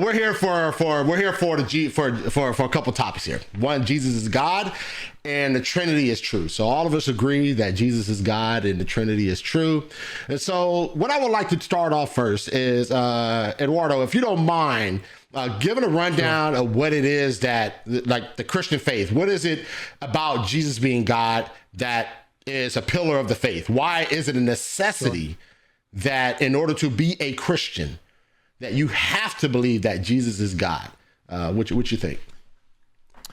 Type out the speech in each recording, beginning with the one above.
we're here for a couple topics here. One, Jesus is God, and the Trinity is true. So all of us agree that Jesus is God and the Trinity is true. And so what I would like to start off first is Eduardo, if you don't mind, giving a rundown of what it is that, like, the Christian faith. What is it about Jesus being God that is a pillar of the faith? Why is it a necessity that in order to be a Christian, that you have to believe that Jesus is God? What you think?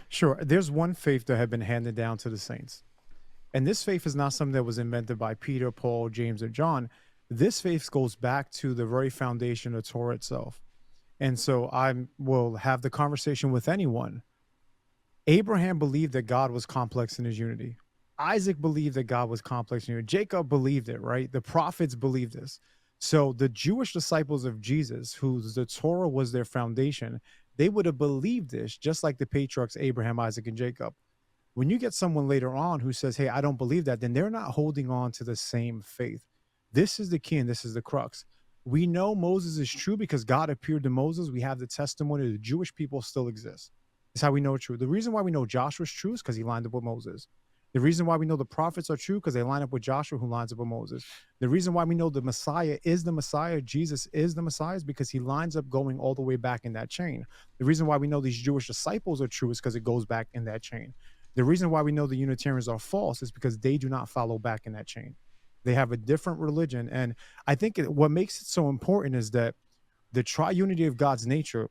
Sure. There's one faith that had been handed down to the saints. And this faith is not something that was invented by Peter, Paul, James, or John. This faith goes back to the very foundation of Torah itself. And so I will have the conversation with anyone. Abraham believed that God was complex in his unity. Isaac believed that God was complex in unity. Jacob believed it, right? The prophets believed this. So the Jewish disciples of Jesus, whose the Torah was their foundation, they would have believed this, just like the patriarchs Abraham, Isaac, and Jacob. When you get someone later on who says, hey, I don't believe that, then they're not holding on to the same faith. This is the key, and this is the crux. We know Moses is true because God appeared to Moses. We have the testimony that the Jewish people still exist. That's how we know it's true. The reason why we know Joshua is true is because he lined up with Moses. The reason why we know the prophets are true because they line up with Joshua, who lines up with Moses. The reason why we know the Messiah is the Messiah, Jesus is the Messiah, is because he lines up going all the way back in that chain. The reason why we know these Jewish disciples are true is because it goes back in that chain. The reason why we know the Unitarians are false is because they do not follow back in that chain. They have a different religion. And I think what makes it so important is that the triunity of God's nature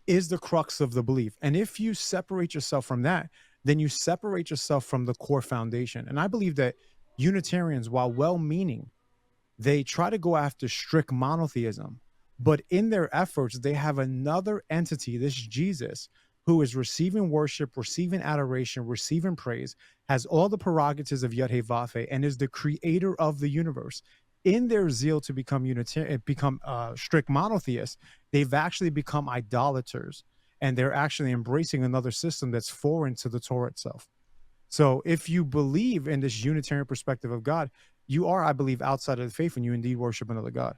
is the crux of the belief. And if you separate yourself from that, then you separate yourself from the core foundation. And I believe that Unitarians, while well-meaning, they try to go after strict monotheism. But in their efforts, they have another entity, this Jesus, who is receiving worship, receiving adoration, receiving praise, has all the prerogatives of Yod-Heh-Vav-Heh, and is the creator of the universe. In their zeal to become strict monotheists, they've actually become idolaters, and they're actually embracing another system that's foreign to the Torah itself. So if you believe in this Unitarian perspective of God, you are, I believe, outside of the faith when you indeed worship another God.